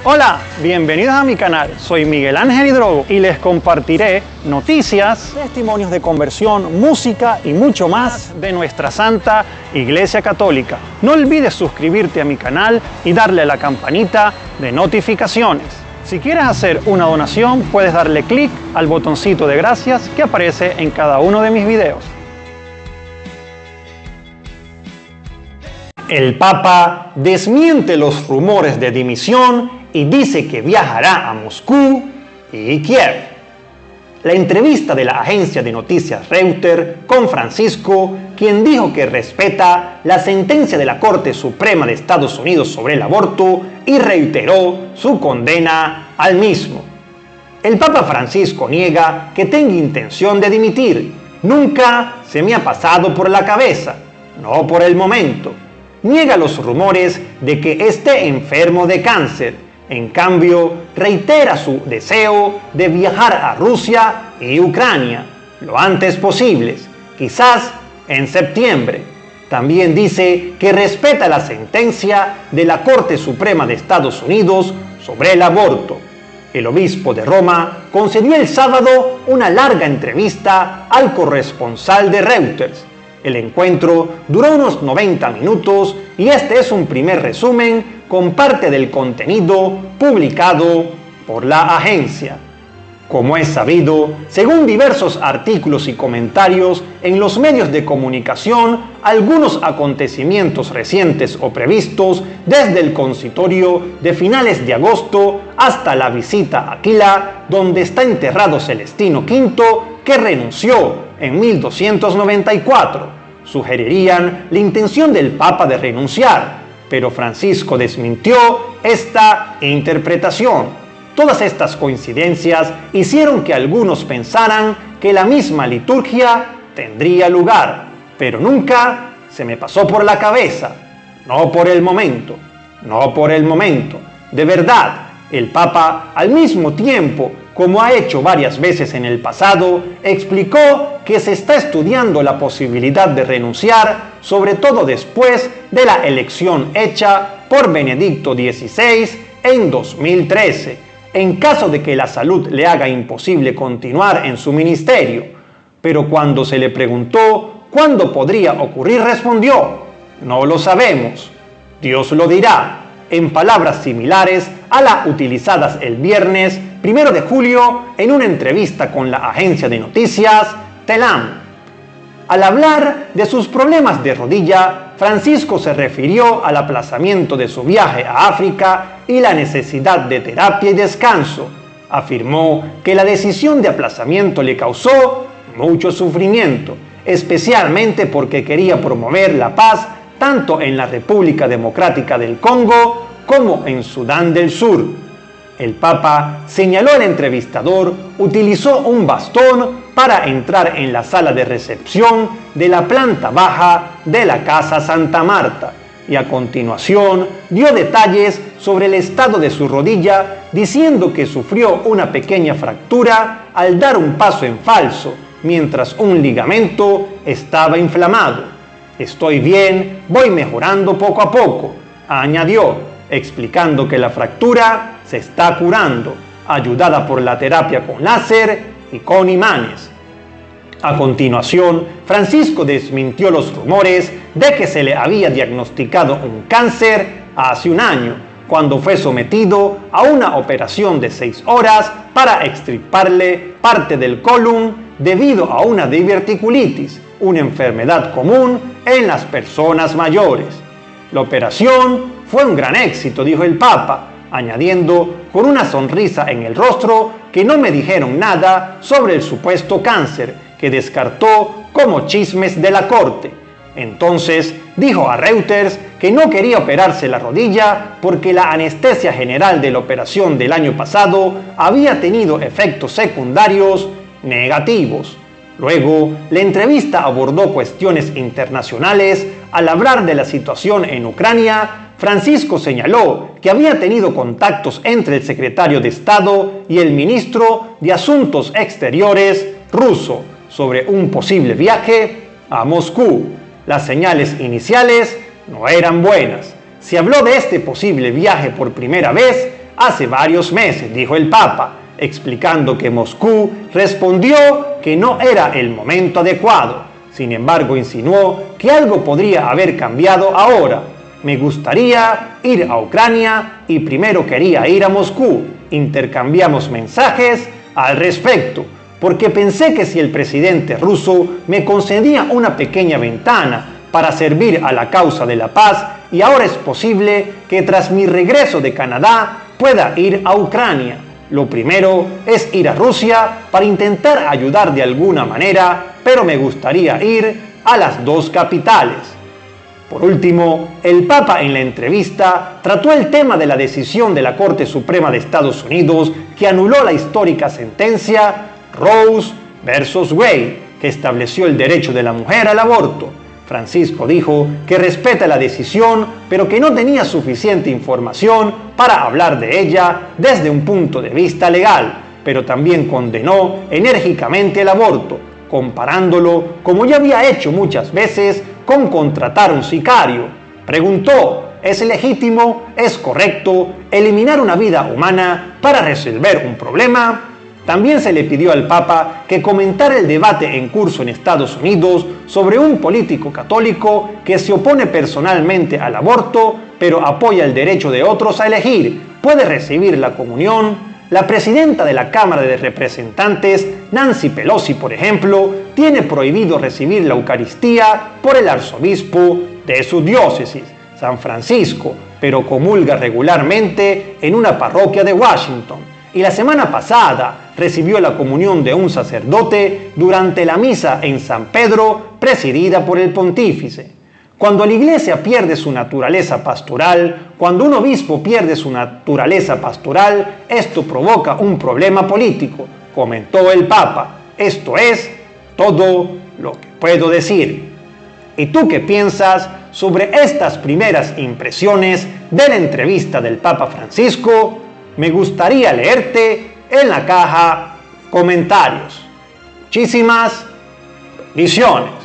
Hola, bienvenidos a mi canal. Soy Miguel Ángel Hidrogo y les compartiré noticias, testimonios de conversión, música y mucho más de nuestra Santa Iglesia Católica. No olvides suscribirte a mi canal y darle a la campanita de notificaciones. Si quieres hacer una donación, puedes darle clic al botoncito de gracias que aparece en cada uno de mis videos. El Papa desmiente los rumores de dimisión y dice que viajará a Moscú y Kiev. La entrevista de la agencia de noticias Reuters con Francisco, quien dijo que respeta la sentencia de la Corte Suprema de Estados Unidos sobre el aborto y reiteró su condena al mismo. El Papa Francisco niega que tenga intención de dimitir. Nunca se me ha pasado por la cabeza, no por el momento. Niega los rumores de que esté enfermo de cáncer. En cambio, reitera su deseo de viajar a Rusia y Ucrania lo antes posible, quizás en septiembre. También dice que respeta la sentencia de la Corte Suprema de Estados Unidos sobre el aborto. El obispo de Roma concedió el sábado una larga entrevista al corresponsal de Reuters. El encuentro duró unos 90 minutos y este es un primer resumen con parte del contenido publicado por la agencia. Como es sabido, según diversos artículos y comentarios en los medios de comunicación, algunos acontecimientos recientes o previstos desde el consistorio de finales de agosto hasta la visita a Aquila, donde está enterrado Celestino V, que renunció en 1294, sugerirían la intención del Papa de renunciar, pero Francisco desmintió esta interpretación. Todas estas coincidencias hicieron que algunos pensaran que la misma liturgia tendría lugar, pero nunca se me pasó por la cabeza. No por el momento, no por el momento. De verdad, el Papa, al mismo tiempo, como ha hecho varias veces en el pasado, explicó que se está estudiando la posibilidad de renunciar, sobre todo después de la elección hecha por Benedicto XVI en 2013, en caso de que la salud le haga imposible continuar en su ministerio. Pero cuando se le preguntó cuándo podría ocurrir, respondió: no lo sabemos, Dios lo dirá, en palabras similares a las utilizadas el viernes 1 de julio en una entrevista con la agencia de noticias Telam. Al hablar de sus problemas de rodilla, Francisco se refirió al aplazamiento de su viaje a África y la necesidad de terapia y descanso. Afirmó que la decisión de aplazamiento le causó mucho sufrimiento, especialmente porque quería promover la paz tanto en la República Democrática del Congo como en Sudán del Sur. El Papa, señaló el entrevistador, utilizó un bastón para entrar en la sala de recepción de la planta baja de la Casa Santa Marta y a continuación dio detalles sobre el estado de su rodilla, diciendo que sufrió una pequeña fractura al dar un paso en falso, mientras un ligamento estaba inflamado. Estoy bien, voy mejorando poco a poco, añadió, explicando que la fractura se está curando, ayudada por la terapia con láser y con imanes. A continuación, Francisco desmintió los rumores de que se le había diagnosticado un cáncer hace un año, cuando fue sometido a una operación de 6 horas para extirparle parte del colon debido a una diverticulitis, una enfermedad común en las personas mayores. La operación fue un gran éxito, dijo el Papa, añadiendo con una sonrisa en el rostro que no me dijeron nada sobre el supuesto cáncer, que descartó como chismes de la corte. Entonces dijo a Reuters que no quería operarse la rodilla porque la anestesia general de la operación del año pasado había tenido efectos secundarios negativos. Luego, la entrevista abordó cuestiones internacionales. Al hablar de la situación en Ucrania, Francisco señaló que había tenido contactos entre el secretario de Estado y el ministro de Asuntos Exteriores ruso sobre un posible viaje a Moscú. Las señales iniciales no eran buenas. Se habló de este posible viaje por primera vez hace varios meses, dijo el Papa, explicando que Moscú respondió que no era el momento adecuado. Sin embargo, insinuó que algo podría haber cambiado ahora. Me gustaría ir a Ucrania y primero quería ir a Moscú. Intercambiamos mensajes al respecto, porque pensé que si el presidente ruso me concedía una pequeña ventana para servir a la causa de la paz, y ahora es posible que tras mi regreso de Canadá pueda ir a Ucrania. Lo primero es ir a Rusia para intentar ayudar de alguna manera, pero me gustaría ir a las dos capitales. Por último, el Papa en la entrevista trató el tema de la decisión de la Corte Suprema de Estados Unidos que anuló la histórica sentencia Roe versus Wade, que estableció el derecho de la mujer al aborto. Francisco dijo que respeta la decisión, pero que no tenía suficiente información para hablar de ella desde un punto de vista legal, pero también condenó enérgicamente el aborto, comparándolo, como ya había hecho muchas veces, con contratar un sicario. Preguntó, ¿es legítimo, es correcto eliminar una vida humana para resolver un problema? También se le pidió al Papa que comentara el debate en curso en Estados Unidos sobre un político católico que se opone personalmente al aborto, pero apoya el derecho de otros a elegir. ¿Puede recibir la comunión? La presidenta de la Cámara de Representantes, Nancy Pelosi, por ejemplo, tiene prohibido recibir la Eucaristía por el arzobispo de su diócesis, San Francisco, pero comulga regularmente en una parroquia de Washington. Y la semana pasada recibió la comunión de un sacerdote durante la misa en San Pedro, presidida por el pontífice. Cuando la iglesia pierde su naturaleza pastoral, cuando un obispo pierde su naturaleza pastoral, esto provoca un problema político, comentó el Papa. Esto es todo lo que puedo decir. ¿Y tú qué piensas sobre estas primeras impresiones de la entrevista del Papa Francisco? Me gustaría leerte en la caja comentarios. Muchísimas bendiciones.